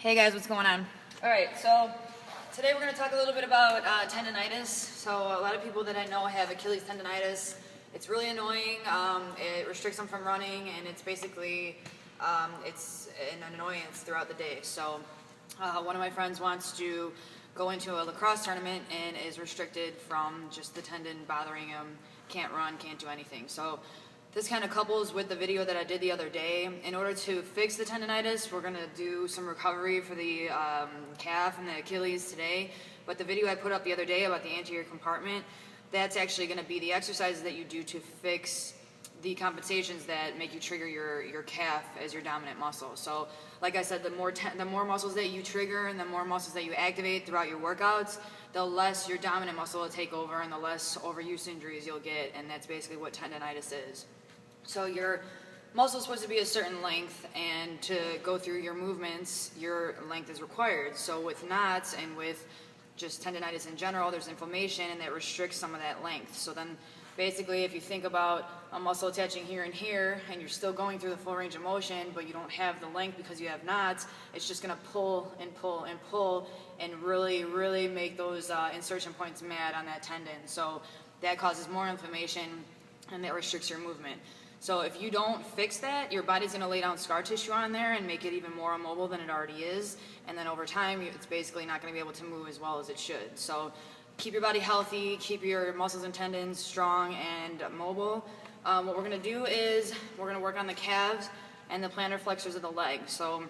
Hey guys, what's going on? Alright, so today we're going to talk a little bit about tendonitis. So a lot of people that I know have Achilles tendonitis. It's really annoying. It restricts them from running, and it's basically it's an annoyance throughout the day. So one of my friends wants to go into a lacrosse tournament and is restricted from just the tendon bothering him, can't run, can't do anything. So this kind of couples with the video that I did the other day. In order to fix the tendonitis, we're going to do some recovery for the calf and the Achilles today. But the video I put up the other day about the anterior compartment, that's actually going to be the exercises that you do to fix the compensations that make you trigger your calf as your dominant muscle. So like I said, the more muscles that you trigger and the more muscles that you activate throughout your workouts, the less your dominant muscle will take over and the less overuse injuries you'll get, and that's basically what tendonitis is. So your muscle is supposed to be a certain length, and to go through your movements, your length is required. So with knots and with just tendonitis in general, there's inflammation and that restricts some of that length. So then basically if you think about a muscle attaching here and here, and you're still going through the full range of motion, but you don't have the length because you have knots, it's just going to pull and pull and pull and really, really make those insertion points mad on that tendon. So that causes more inflammation and that restricts your movement. So if you don't fix that, your body's going to lay down scar tissue on there and make it even more immobile than it already is. And then over time, it's basically not going to be able to move as well as it should. So keep your body healthy, keep your muscles and tendons strong and mobile. What we're going to do is we're going to work on the calves and the plantar flexors of the leg. So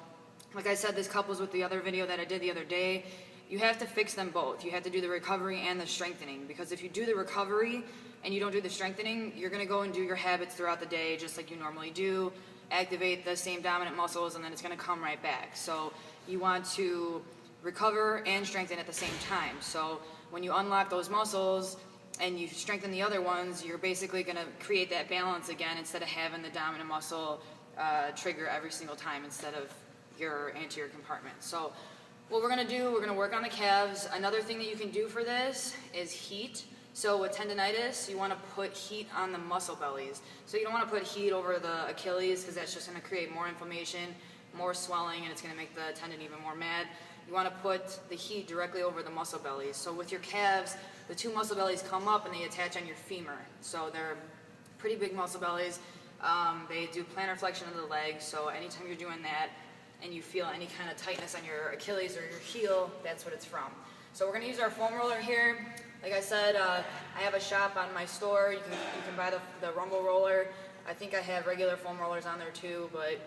like I said, this couples with the other video that I did the other day. You have to fix them both. You have to do the recovery and the strengthening, because if you do the recovery and you don't do the strengthening, you're going to go and do your habits throughout the day just like you normally do, activate the same dominant muscles, and then it's going to come right back. So you want to recover and strengthen at the same time. So when you unlock those muscles and you strengthen the other ones, you're basically going to create that balance again instead of having the dominant muscle trigger every single time instead of your anterior compartment. So what we're going to do, we're going to work on the calves. Another thing that you can do for this is heat. So with tendonitis, you want to put heat on the muscle bellies. So you don't want to put heat over the Achilles, because that's just going to create more inflammation, more swelling, and it's going to make the tendon even more mad. You want to put the heat directly over the muscle bellies. So with your calves, the two muscle bellies come up and they attach on your femur. So they're pretty big muscle bellies. They do plantar flexion of the leg. So anytime you're doing that and you feel any kind of tightness on your Achilles or your heel, that's what it's from. So we're going to use our foam roller here. Like I said, I have a shop on my store. You can buy the rumble roller. I think I have regular foam rollers on there too, but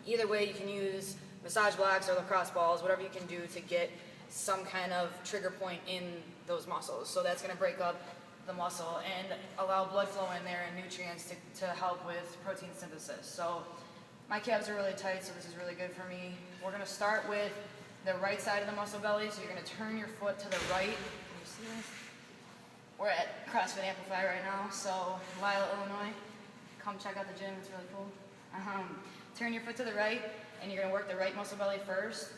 either way you can use massage blocks or lacrosse balls, whatever you can do to get some kind of trigger point in those muscles. So that's going to break up the muscle and allow blood flow in there and nutrients to help with protein synthesis. So my calves are really tight, so this is really good for me. We're going to start with the right side of the muscle belly, so you're going to turn your foot to the right. Can you see this? We're at CrossFit Amplify right now, so Lyle, Illinois. Come check out the gym, it's really cool. Turn your foot to the right, and you're going to work the right muscle belly first.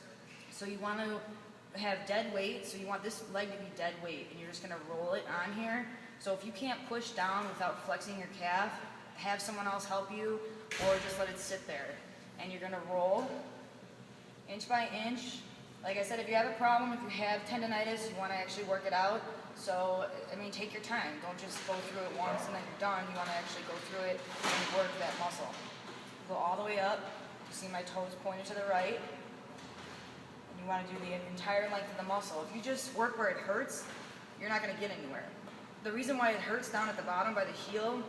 So you want to have dead weight, so you want this leg to be dead weight, and you're just going to roll it on here. So if you can't push down without flexing your calf, have someone else help you, or just let it sit there. And you're going to roll inch by inch. Like I said, if you have a problem, if you have tendonitis, you want to actually work it out. So, I mean, take your time. Don't just go through it once and then you're done. You want to actually go through it and work that muscle. Go all the way up. You see my toes pointed to the right. And you want to do the entire length of the muscle. If you just work where it hurts, you're not going to get anywhere. The reason why it hurts down at the bottom by the heel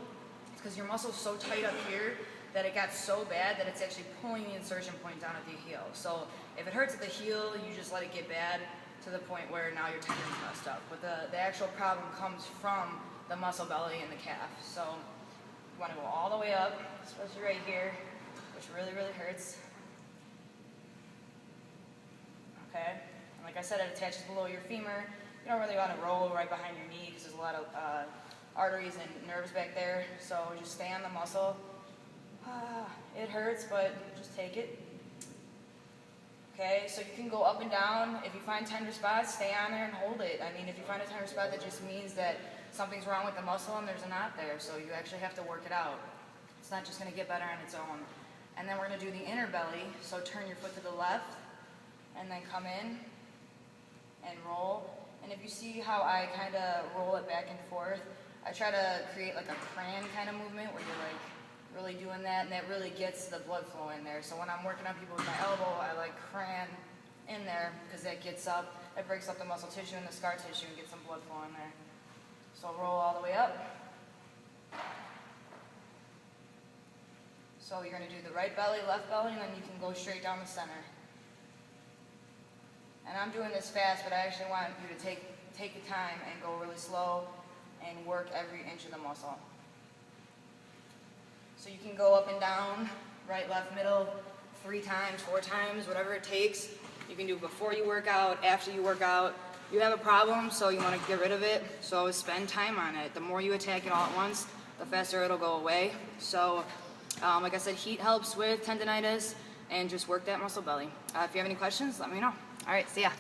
is because your muscle's so tight up here that it got so bad that it's actually pulling the insertion point down at the heel. So if it hurts at the heel, you just let it get bad to the point where now your tendon's messed up. But the actual problem comes from the muscle belly and the calf. So you want to go all the way up, especially right here, which really, really hurts. Okay? And like I said, it attaches below your femur. You don't really want to roll right behind your knee because there's a lot of arteries and nerves back there. So just stay on the muscle. It hurts, but just take it. Okay, so you can go up and down. If you find tender spots, stay on there and hold it. I mean, if you find a tender spot, that just means that something's wrong with the muscle and there's a knot there, so you actually have to work it out. It's not just going to get better on its own. And then we're going to do the inner belly, so turn your foot to the left and then come in and roll. And if you see how I kind of roll it back and forth, I try to create like a cran kind of movement where you're like really doing that, and that really gets the blood flow in there. So when I'm working on people with my elbow, I like cran in there because that gets up, it breaks up the muscle tissue and the scar tissue and gets some blood flow in there. So roll all the way up. So you're going to do the right belly, left belly, and then you can go straight down the center. And I'm doing this fast, but I actually want you to take your time and go really slow and work every inch of the muscle. So you can go up and down, right, left, middle, 3 times, 4 times, whatever it takes. You can do it before you work out, after you work out. You have a problem, so you want to get rid of it, so spend time on it. The more you attack it all at once, the faster it'll go away. So, like I said, heat helps with tendonitis, and just work that muscle belly. If you have any questions, let me know. All right, see ya.